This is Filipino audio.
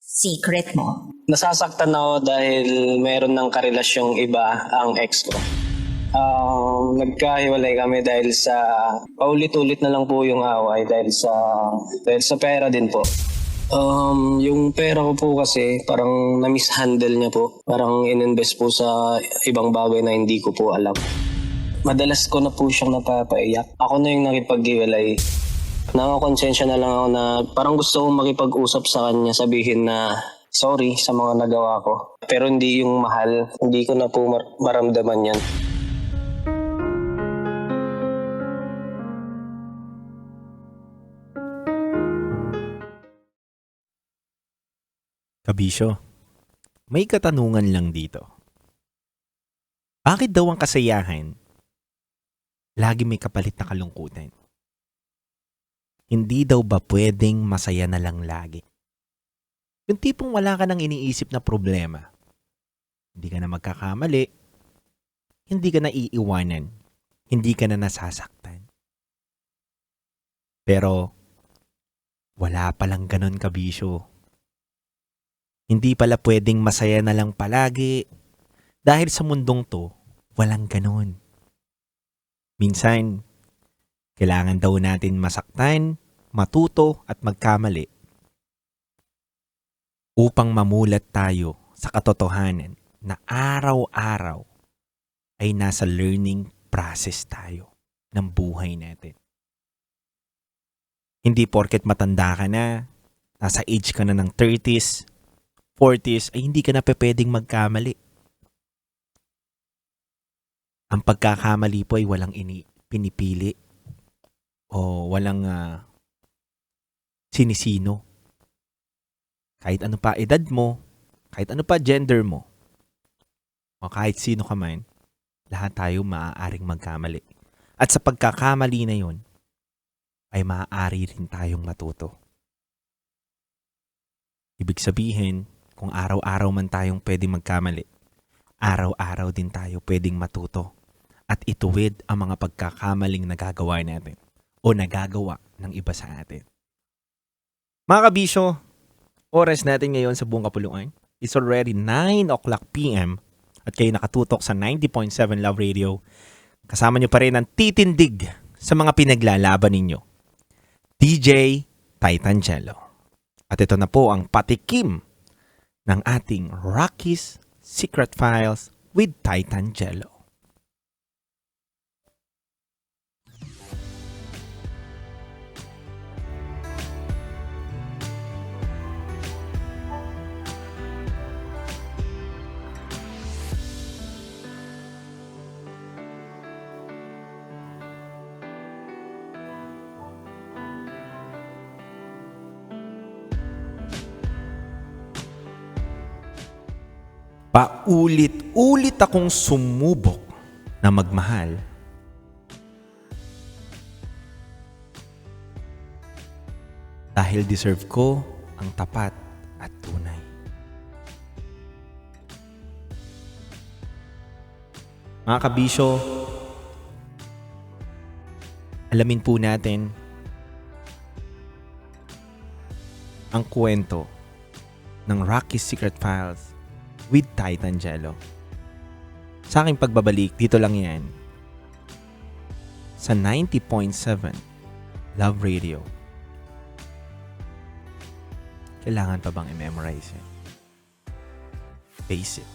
secret mo? Nasasaktan ako dahil meron ng karelasyong iba ang ex ko. Nagkahiwalay kami dahil sa paulit-ulit na lang po yung away dahil sa pera din po. Yung pera ko po kasi parang na-mishandle niya po. Parang ininvest po sa ibang bagay na hindi ko po alam. Madalas ko na po siyang napapaiyak. Ako na yung nakipaghiwalay. Nakakonsensya na lang ako na parang gusto kong makipag-usap sa kanya, sabihin na sorry sa mga nagawa ko. Pero hindi yung mahal, hindi ko na po maramdaman yan. Kabisyo, may katanungan lang dito. Bakit daw ang kasayahan lagi may kapalit na kalungkutan? Hindi daw ba pwedeng masaya na lang lagi? Yung tipong wala ka nang iniisip na problema. Hindi ka na magkakamali. Hindi ka na iiwanan. Hindi ka na nasasaktan. Pero, wala palang ganon, kabisyo. Hindi pala pwedeng masaya na lang palagi. Dahil sa mundong to, walang ganon. Minsan, kailangan daw natin masaktan, matuto at magkamali upang mamulat tayo sa katotohanan na araw-araw ay nasa learning process tayo ng buhay natin. Hindi porket matanda ka na, nasa age ka na ng 30s, 40s, ay hindi ka na pwedeng magkamali. Ang pagkakamali po ay walang pinipili o walang sinisino. Kahit ano pa edad mo, kahit ano pa gender mo, o kahit sino ka man, lahat tayo maaaring magkamali. At sa pagkakamali na yun, ay maaari rin tayong matuto. Ibig sabihin, kung araw-araw man tayong pwedeng magkamali, araw-araw din tayo pwedeng matuto at ituwid ang mga pagkakamaling nagagawa natin o nagagawa ng iba sa atin. Mga kabisyo, oras natin ngayon sa buong kapuluan is already 9 o'clock p.m. at kayo nakatutok sa 90.7 Love Radio. Kasama nyo pa rin ang titindig sa mga pinaglalaban ninyo, DJ Titangelo. At ito na po ang patikim ng ating Rocky's Secret Files with Titangelo. Paulit-ulit akong sumubok na magmahal dahil deserve ko ang tapat at tunay. Mga kabisyo, alamin po natin ang kwento ng Rocky's Secret Files with Titangelo. Sa aking pagbabalik, dito lang yan sa 90.7 Love Radio. Kailangan pa bang i-memorize yan? Face it.